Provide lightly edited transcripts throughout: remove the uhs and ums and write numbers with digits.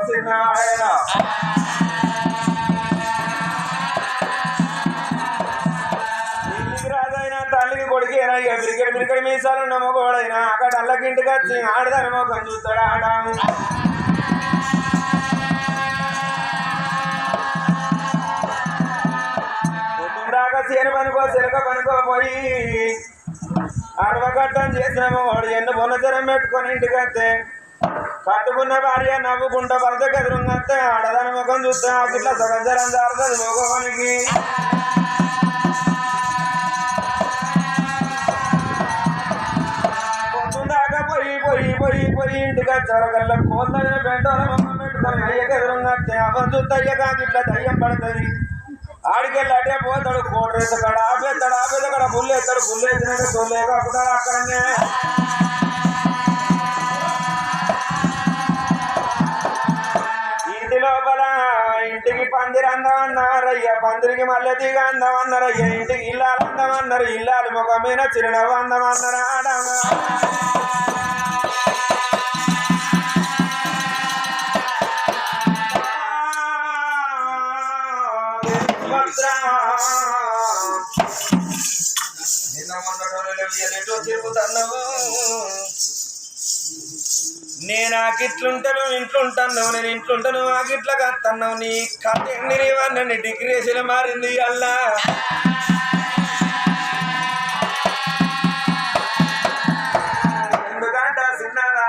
ఆయన రాజైనా తల్లికి కొడుకేనా ఇక బిరికడి మీసాలు నమ్మకోడైనా అక్కడ అల్లకింటికి వచ్చి ఆడదాని మొఖం చూస్తాడు ఆడాము పొద్దురాక చీర పనుకో చిలక పనుకోపోయి అడవగట్టం చేసిన వాడు ఎన్ను బొన్నచరం పెట్టుకొని ఇంటికి వస్తే కట్టుకున్న భార్య నవ్వుకుంటా భర్త కదురుంగస్తే ఆడదాని ముఖం చూస్తే ఇట్లా సగం జరం జారుతుంది మొగోనికి పొద్దుదాకా పోయి ఇంటికి వచ్చారు కల్లా కోళ్ళ పెంటోల ముఖం పెట్టుకొని అయ్యకి ఎదురుంగస్తే అవ్వ చూస్తే అయ్యగా ఇట్లా దయ్యం పడుతుంది ఆడికెళ్ళి అటే పోతాడు కోడి రేస్తాడు ఆపేస్తాడు పుల్లు వేస్తాడు పుల్లు వేసినాక తొలేక అప్పుతాడు అక్కడనే ఇంటి లోపల ఇంటికి పందిరి అందమన్నారయ్య పందిరికి మల్లె తీగ అందమన్నారయ్య ఇంటికి ఇల్లాలు అందమన్నారు ఇల్లాలు ముఖం మీద చిరునవ్వు అందమన్నారు ఆడమా నేను ఆకిట్లుంటాను ఇంట్లుంటాను నేను ఇంట్లుంటాను ఆకిట్ల కత్తన్నావు నీ కథని డిగ్రేషన్ మారింది అల్లా ఎందుకంట చిన్నదా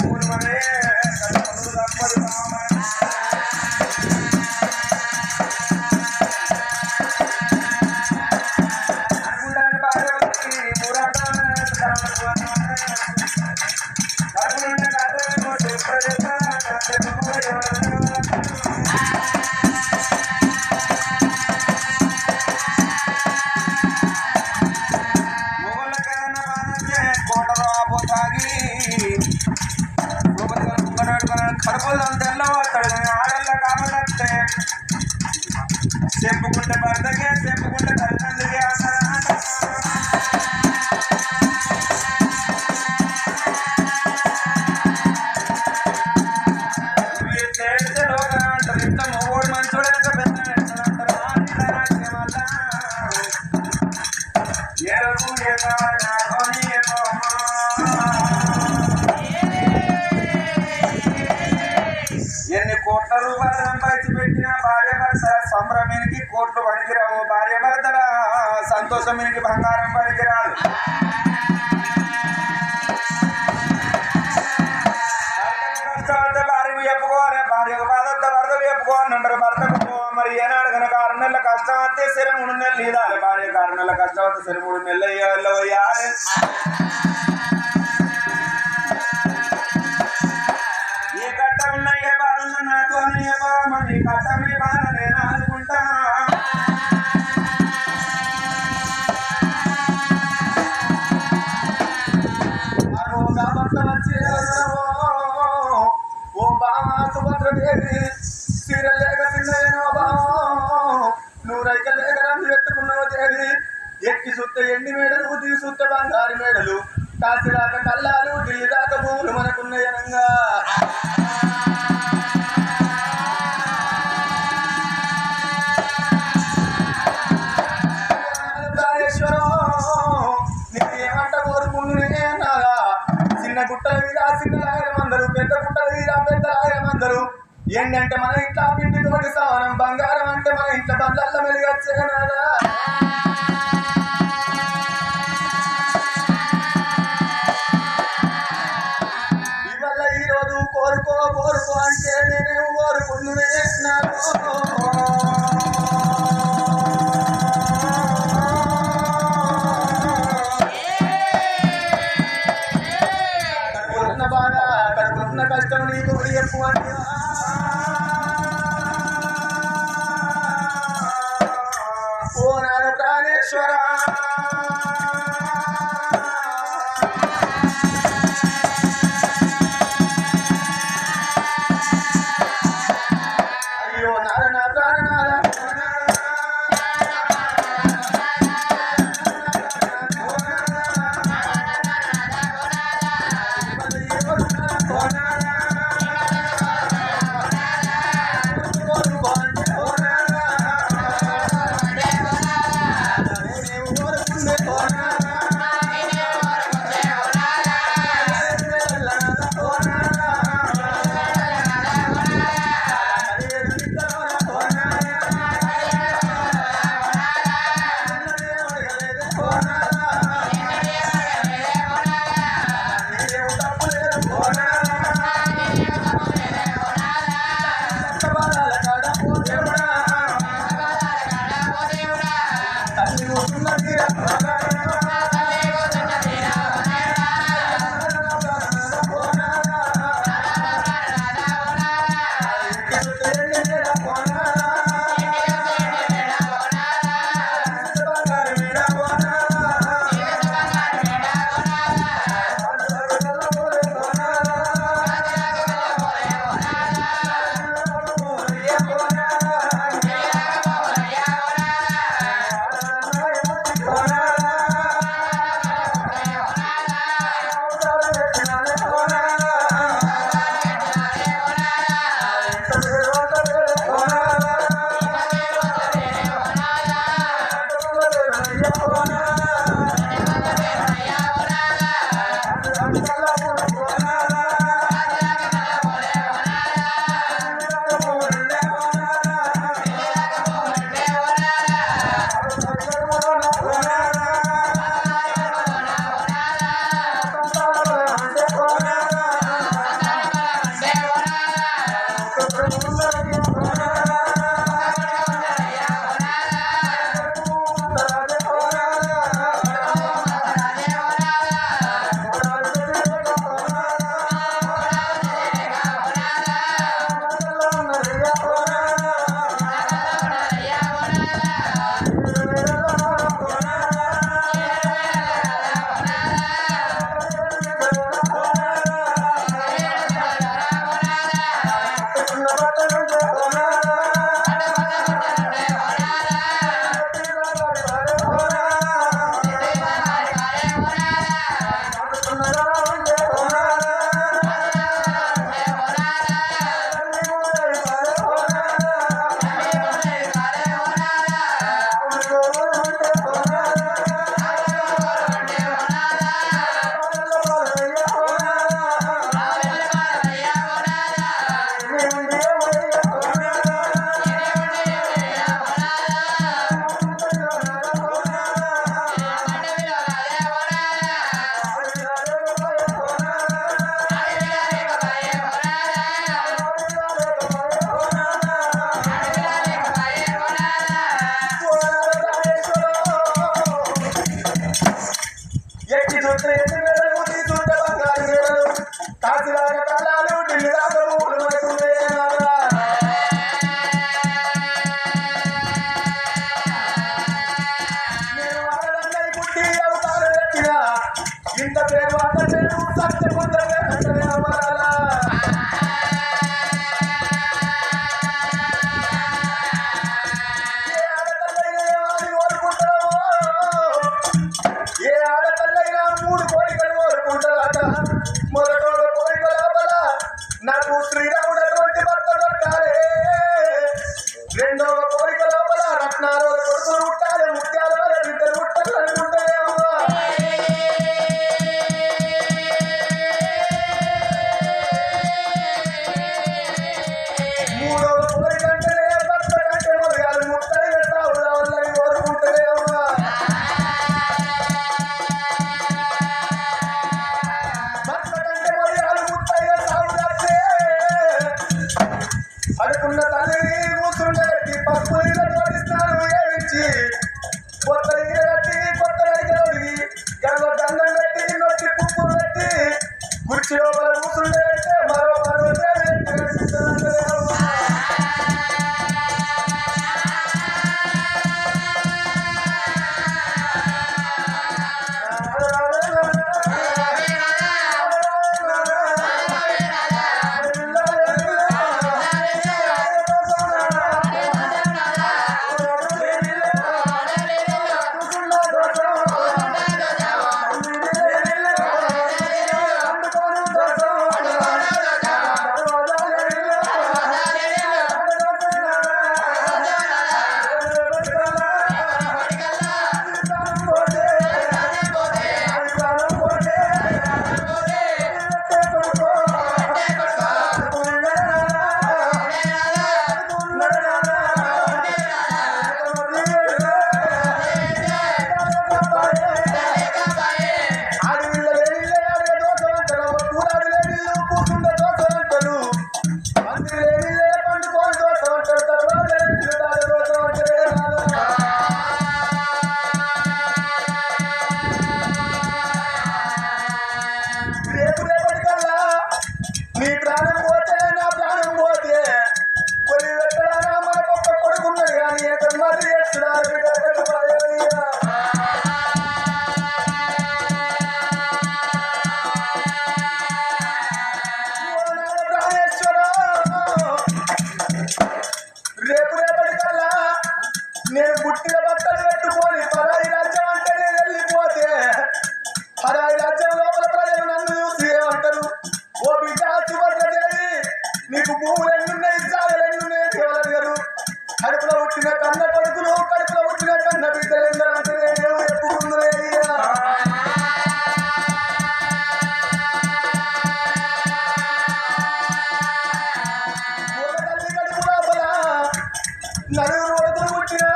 పూర్వమే కడుపులో తెల్లబోతాడు కానీ ఆడల్లో కాబట్టి చెప్పుకుంటే భర్తకే చెప్పుకుంటే తల్లిదండ్రులకే అంటారు ఇంత మూడు మంచోడు ఎంత పెద్ద అంటారు ఎన్ని కోట్ల రూపాయలు సంపాదించి పెట్టిన భార్య భర్త సంభ్రమానికి కోట్లు పనికిరావు భార్య భర్తల సంతోషానికి బంగారం పనికిరాదు కష్టపడితే భార్యకు చెప్పుకోవాలి భార్యకు బాధ భర్తకు చెప్పుకోవాలి అంటారు భర్తకు మరి ఏనాడు కనుక 6 నెలల కష్టం వస్తే సరే 3 నెలలు ఇదాలి భార్యకు 6 నెలల కష్టం వస్తే సరే 3 నెలలు పోయాలి ఏ కట్ట ఉన్నా ఏ బాధ ఉన్నా నాతో మరి కట్ట మీ బాధ నేను అనుకుంటా భర్త వచ్చి ఓ బామా సుభద్రదేవి సీరలు లేక తిన్నదేనో బామో నువ్వు రైక లేక రంగు పెట్టుకున్నావు దేవి ఎక్కి సుత్త ఎండి మేడలు దిగి సుత్త బంగారు మేడలు కాసి రాక కల్లాలు ఢిల్లీ దాకా భూములు మనకున్నాయనంగా నేనేమంట కోరుకున్నాగా చిన్న గుట్టల మీద చిన్న రాయమందరు పెద్ద గుట్టల మీద పెద్ద రాయమందరు ఏంటంటే మన ఇంట్లో పిండి తోటి సమానం బంగారం అంటే మన ఇంట్లో బండ్ల మెలిగచ్చేనాదా ఇవల్ల ఈరోజు కోరుకో కోరుకో అంటే నేనేమో కోరుకున్నాను కడుపులున్న కష్టం నీకు చెప్పు అని ఓ నాన్న ప్రాణేశ్వర అయ్యో నాన్న ఇంత పేరు అంత పేరు సత్యముద్రగా ఏ ఆడతల్లైనా 3 కోరికలు కోరుకుంటారట. మొదటి కోరిక లోపల నాకు శ్రీరాముడు అటువంటి భర్త దొరకాలి. రెండవ కోరిక లోపల రత్నాలు కొడుకులు పుట్టాలి, ముత్యాలు బిడ్డలు పుట్టాలి అనుకుంటారేమో. మూడవ కోరిక అంటే భర్త కంటే మొదలు ముట్టడిగా సాగుల వల్లని కోరుకుంటారేమో. అడుకున్న తల్లిని కూర్చుండబెట్టి పప్పు నీళ్ళ తోడిస్తాను ఏమించి కొత్త నీళ్ళు కట్టి కొత్త రైతులకి గంగ గంగం పెట్టి నొచ్చి పుప్పు పెట్టి కుర్చీ లోపల కూర్చుండబెట్టి మరో నీ ప్రాణం పోతే నా ప్రాణం పోతే కొన్ని వెక్కడానా మనకొక్క కొడుకున్నది కానీ మరి ఎత్తుడారు ప్రాణేశ్వర రేపటి కల్లా నేను పుట్టిన బట్టలు పెట్టుకొని పరాయి రాజ్యం అంటే నేను వెళ్ళిపోతే పరాయి రాజ్యం లోపల ప్రజలు నన్ను చూసి ఏమంటారు? ఓ బిడ్డ సుభద్రదేవి, నీకు భూములు ఎన్నున్నాయి, జాగలు ఎన్నున్నాయి దేవలు గారు. కడుపులో పుట్టిన కన్న కొడుకులు, కడుపులో పుట్టిన కన్న బిడ్డలు ఎందరంటే నేను ఎప్పుడు ఒక తల్లి కడుపు లోపల నలుగురు కొడుకులు పుట్టిన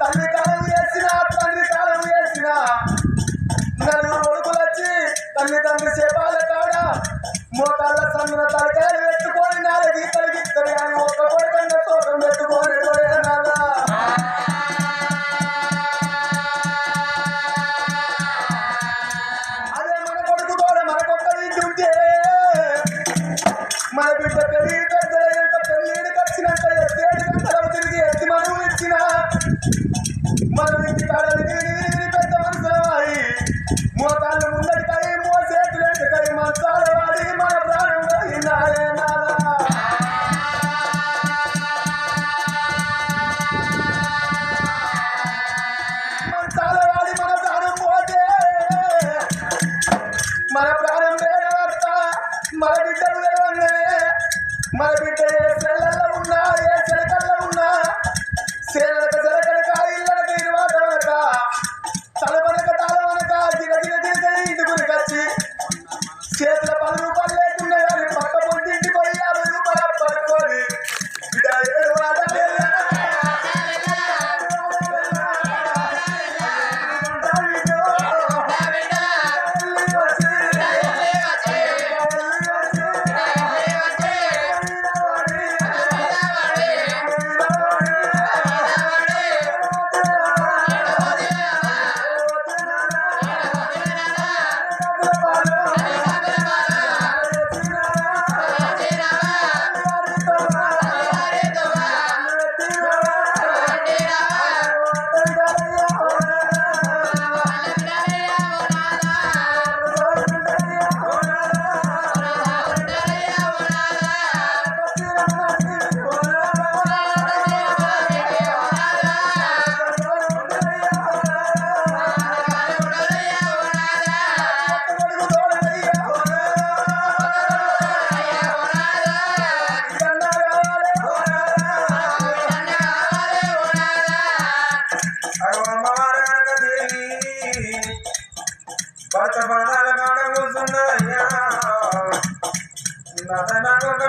తల్లి కాలం వేసిన తండ్రి కాలం వేసిన నలుగురు కొడుకులు వచ్చి తల్లిదండ్రి చేపాల కాడ మోకాళ్ళ సన్నున తలకాయలు పెట్టుకొని 4 గీతలు గీస్తారు కానీ ఒక్క కొడుకంగా తోటం పెట్టుకొని పోయేనాలా. అదే మన కొడుకు కూడా మనకొక్క ఇంటి ఉంటే మన బిడ్డ పెరిగి పెద్దలైనంత పెళ్ళిడికి వచ్చినాక 7 గంటలకు తిరిగి ఎత్తి మనం ఇచ్చిన మనం ఇంటి కాడ పెద్ద మనుషులవాయి మోకాళ్ళు ముందటికాయి మోసేతులేంటికాయి మంచాల వాడి మన ప్రాణం కలిగినారే నాలా. మంచాల వాడి మన ప్రాణం పోతే మన ప్రాణం వేరే వార్త మన బిడ్డలు లేవగానే మన బిడ్డ ఏ సెల్లల్లో ఉన్నా ఏ చెలకల్లో ఉన్నా సేనక చెలకనక ఇళ్ళనక ఇరువాటనక తలవనక తాళవనక దిగ ఇంటికి వచ్చి చేతుల 10 రూపాయలు లేకుండా కానీ పక్క పొంటి ఇంటికి పోయి 50 రూపాయల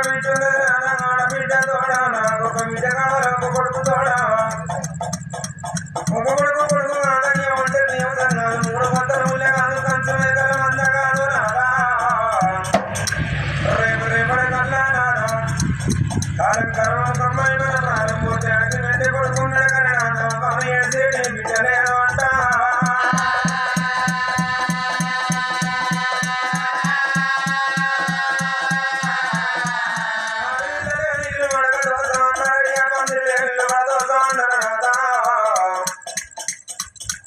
బిడ్డ ఆడబిడ్డ తోడా నాకు ఒక బిడ్డ కావాలి ఒక కొడుకు తోడా ఒక కొడుకు కొడుకు ఆదాయం ఉంటే నియమన్నాను 3 వందలు కాదు కంచమే కల మంద కాదు నాదా రేపు రేపటి కల్లా నాదా కాలం కర్మకమ్మాయి మన ప్రాణం పోతే అటు కొడుకున్నాడు కానీ నాదా పని చేసేటి బిడ్డలేదు అంట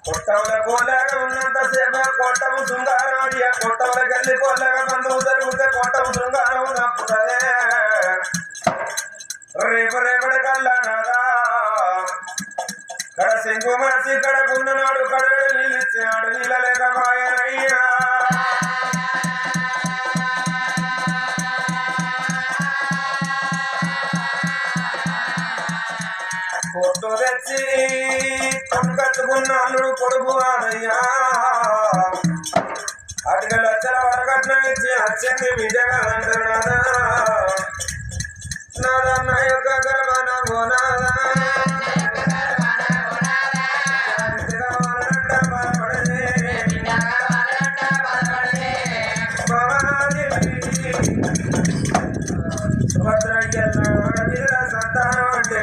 కొట్టవల కోలాగా ఉన్నంతసేపు కొట్టము శృంగారం కొట్టవల గల్లి కోలాగా బంధువు జరుగుతే కొట్టము శృంగారం తప్పుతుంది రేపటి కల్లా నాదా కడ శంకు మనిషి కడకున్ననాడు కడగడు నీళ్ళు ఇచ్చినాడు నీళ్ళ లేకపోయానయ్యా కొట్టు తెచ్చి కొనుకట్టుకున్న అల్లుడు కొడుకు వాడయ్యా అటుగా లక్షల వరకట్నం ఇచ్చి అచ్చంది విజయగాలంటారు నాదా నాదా నా యొక్క గర్భన గోనాదా సంతానం అంటే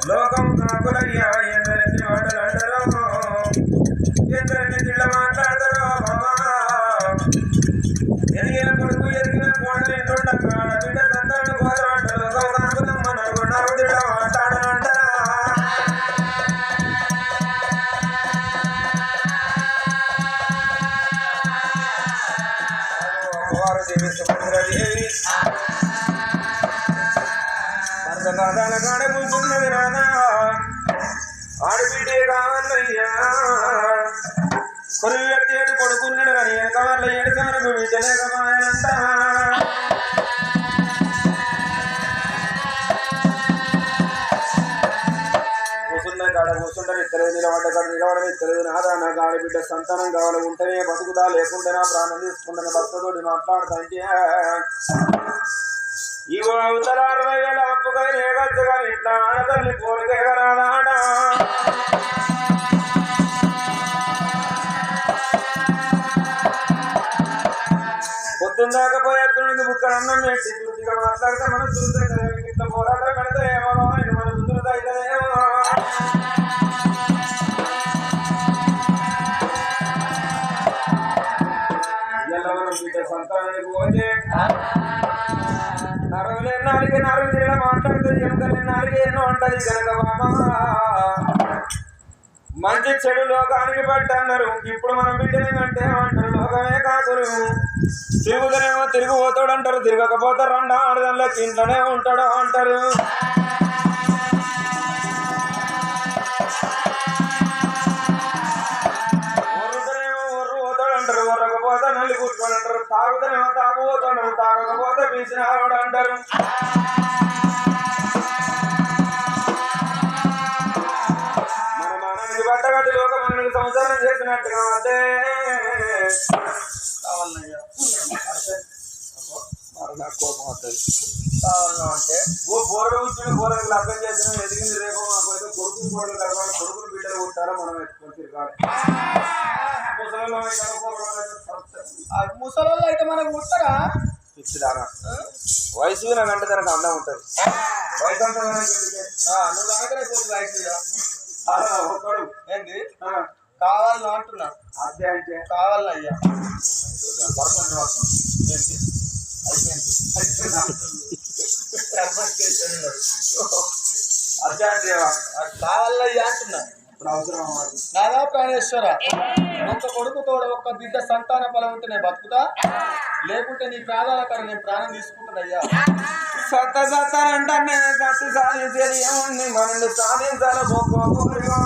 లోకం కాకులయ్యా ఎందరిని మాటలు అంటారో ఎందరిని తిళ్ళ మాట్లాడతారో బాబా ఎదిగిన కొడుకు ఎదిగిన కోడలు ఎంటుండక బిడ్డ సంతానం కోసం అంట లోకం కాకులమ్మ నలుగున్నారు తిళ్ళ మాట్లాడనంట దేవి సుభద్రదేవి కాదాల కాడ కూర్చున్నది రాదా ఆడబిడ్డే కావాలయ్యా కొన్ని వ్యక్తి కొడుకున్నాడు కానీ కావాలి ఏడుసారకు విజయలేకమాయనంట కూర్చున్న కాడ కూర్చుంటారు ఇద్దరు నిలబడ్డ కాడ నిలబడడం ఇద్దరు నాదా నాకు ఆడబిడ్డ సంతానం కావాలి ఉంటేనే బతుకుదా లేకుంటే నా ప్రాణం తీసుకుంటున్న భర్తతోటి మాట్లాడుతుంటే ఇవో అవతల 60,000 అప్పుగా ఏగచ్చు కానీ ఇట్లా ఆడతల్లి కోరికేగరాదాడ పొద్దుందాకపోయే ఎత్తునికి బుక్కడ అన్నం పెట్టి పూర్తిగా మాట్లాడితే మనం చూస్తే ఇట్లా పోరాటం పెడితే ఏమో మన ముందు అవుతుందేమో ఎలా మనం బిడ్డ సంతానానికి పోతే నరువులే నాలుగే నరువు తిరిగి మాట్లాడుతుంది ఎముకలే నాలుగే ఎన్నో ఉంటుంది కనుక బాబా మంచి చెడు లోకానికి పట్టన్నారు ఇప్పుడు మనం బిడ్డనే అంటే అంటారు లోకమే కాకులు తిరుగుతనేమో తిరిగిపోతాడు అంటారు తిరగకపోతారు అంట ఆడదానిలోకి ఇంట్లోనే ఉంటాడు అంటారు ఒర్రుతనేమో ఒర్రు పోతాడు అంటారు ఒర్రకపోతే నల్లి కూర్చోడు అంటారు తాగుతనేమో తాగుపోతాడు తాగకపోతే పీసిన ఆవిడ అంటారు మన మనకి బట్టగట్టి లోక మనకి సంసారం చేసినట్టుగా అంటే కావాలయ్యా కోపం వస్తుంది కావాలన్నా అంటే ఓ బోర్డు కూర్చుని బోర్డు అర్థం చేసిన ఎదిగింది రేపు మాకు కొడుకు బోర్డులు కలవాలి కొడుకులు బిడ్డలు కొట్టారో మనం ఎత్తుకొని తిరగాలి ముసలి అయితే మనకు ముట్టరా పిచ్చిదానా వయసు నాకంటే తనకు అందం ఉంటుంది వయసు అంతా నువ్వు దగ్గరే పోతుంది వయసు ఒక్కడు ఏంటి కావాలని అంటున్నా అదే అంటే కావాలని అయ్యా ఏంటి అదే అంటే కావాలని అయ్యా అంటున్నా ఇప్పుడు అవసరం నాదా ప్రాణేశ్వర ఒక్క కొడుకు తోడ ఒక్క బిడ్డ సంతాన ఫలం ఉంటే నేను బతుకుతా లేకుంటే నీ ప్రాణాలకర నేను ప్రాణం తీసుకుంటానయ్యా సత్త అంటే కత్తి సాధించేది ఏముంది మనల్ని సాధించాలి పోకోగా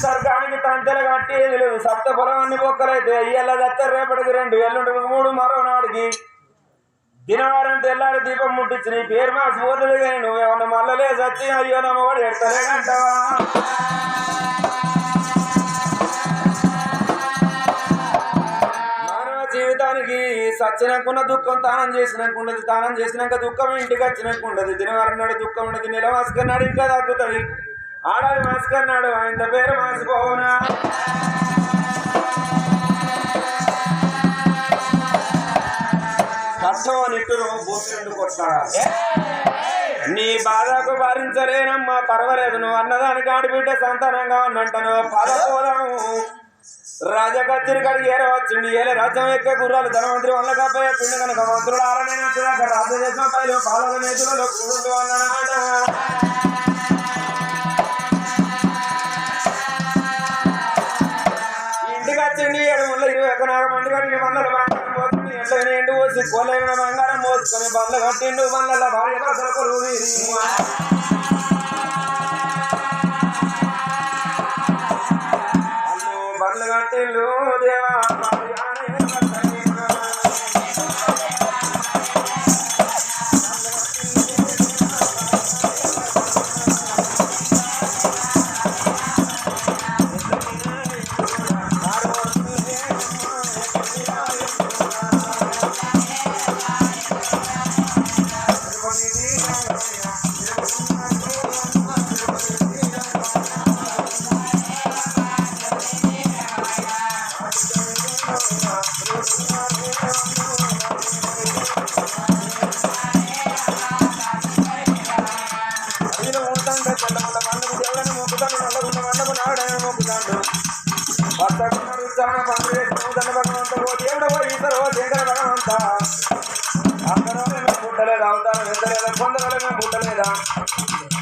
స్వర్గానికి తంటెలు కట్టి లేదు సప్త పొలవాన్ని బొక్కలైతే అయ్యేలా దత్త రేపటికి 2 ఎల్లుండి 3 మరో నాడికి దినవారం తెల్లారి దీపం ముట్టించి నీ పేరు మాసి పోతుంది కానీ నువ్వేమన్నా మళ్ళలే సచ్చి అయ్యో నమ్మవాడు ఎడతలేదంటావా సచ్చినాకున్న దుఃఖం తానం చేసినాక ఉండదు, తానం చేసినాక దుఃఖం ఇంటికి వచ్చినాక ఉండదు. దినవారం నాడు దుఃఖం ఉండదు, నెల మాసుకన్నాడు ఇంకా తగ్గుతుంది. ఆడాది మాసుకన్నాడు ఆయన పేరు మాసిపోవునా. కష్టం నిట్టును బూతులు కొట్టాడా నీ బాధకు భరించలేనమ్మా, పర్వాలేదు నువ్వు అన్నదానికి ఆడిబిడ్డ సంతానంగా ఉన్నంటను పదపోదాము. రాజకచ్చరి కాడికి ఏరవచ్చింది ఏలే రాజ్యం ఎక్కే గుర్రాలు ధనవంతులు వల్ల కాపోయే పిండి కనుక మంత్రులు ఆలనే రాజదేశం పైలు పాలన నేతులలో కూడు అన్నాడ. ఇంటికి వచ్చింది 7 మంది కడిగి బండ్ల బంగారం పోతుంది. ఎంతైనా ఎండు పోసి కోలైన బంగారం పోసుకొని బండ్ల కట్టిండు. బండ్ల భార్య కొలువు బండ్లు కట్టిండు దేవా.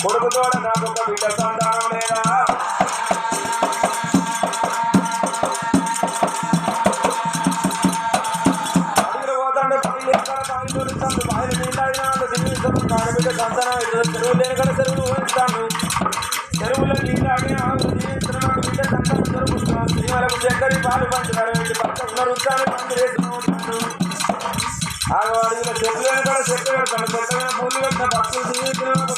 కొడుకు తోడ నాకు ఒక బిడ్డ సంతానం లేదా. అడుగులు పోతాడు పైలు తోడుతాడు బాయిలు నీళ్ళైనాడు దిగుతాడు. నాడు బిడ్డ సంతానం చెరువు లేని కదా చెరువులు ఊహిస్తాను. చెరువులో నీళ్ళని ఆవులు జీవిస్తున్నాడు బిడ్డ సంతానం దొరుకుతున్నాడు. శ్రీమలకు చక్కరి పాలు పంచుతాడు. ఇంటి పక్కన రుద్దాన్ని పంపిస్తున్నాడు. ఆ అడుగుల చెట్లు లేని కూడా చెట్లు పెడతాడు. చెట్లైన పూలు పెట్టిన భక్తులు జీవిస్తున్నాడు.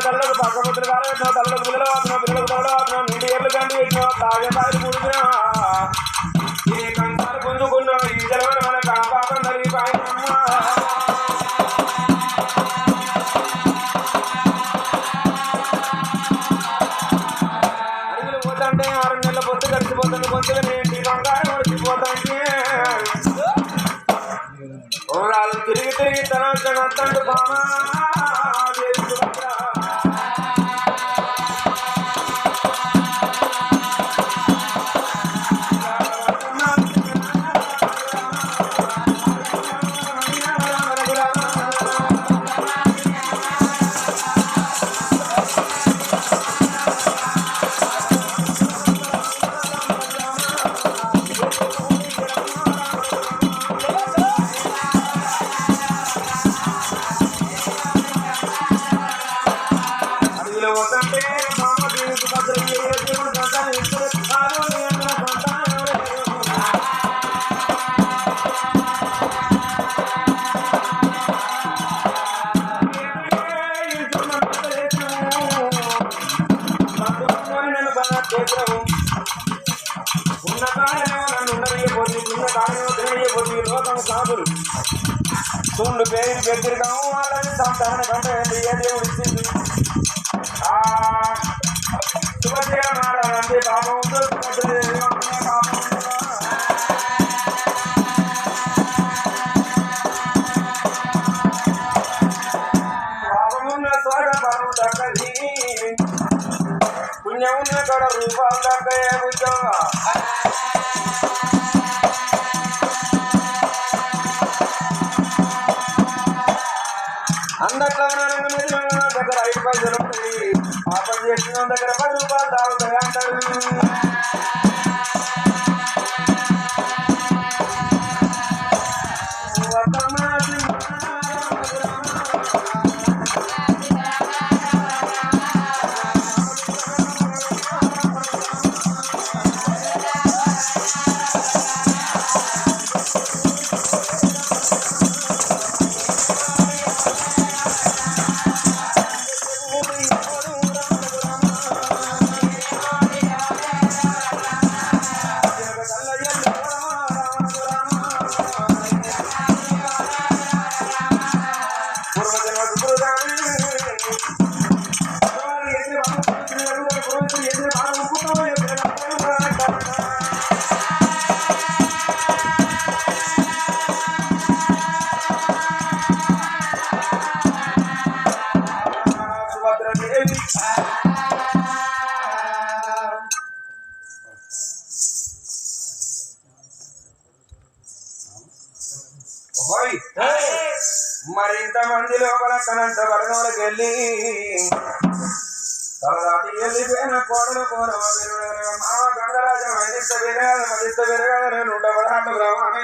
కళ్ళకు పక్కపుత్రులు కాలబెట్టిన కళ్ళకు పిల్లలు వాడుతున్నావు. పిల్లలకు తలలు వాడుతున్నావు. నిండి ఎర్లు కంటి పెట్టినావు. తాగే తాగి కూడుతున్నావా. ఈ కంచాలు గుంజుకున్నావు. ఈ జలవని మన పాపం తరిగిపోయినమ్మా. అడుగులు పోతుంటే 6 నెలల పొత్తు కలిసిపోతుంది. పొత్తుగా ఏంటి బంగారం వచ్చిపోతాంటే వాళ్ళు తిరిగి తన తండ్రి బామా ఉన్న కాయనో నన్ను ఉండనియబోతుంది. ఉన్న కాయనో తిననియబోతుంది. లోకం సాధులు చూడు పేరు దగ్గరగా వాళ్ళని సంతాన కంటే ఏ దేవుడు ఇచ్చింది. శుభచేయనాడంటే పాపం పాపమున్న చోట పరం దక్కది. పుణ్యమున్న కడ రూపాలు దక్కయే ఉద్యోగ. అందట్లో దగ్గర 5 పైసలు ఉంటాయి. పాపం చేసిన దగ్గర 10 రూపాయలు తాగుతాయి అంటారు. పోయి మరి ఇంతమంది లోపల తనంత బలగంలోకి వెళ్ళి వెళ్ళిపోయిన కోడలు మామ గంగరాజం మదిస్త విరగాలి 116 గ్రామాలు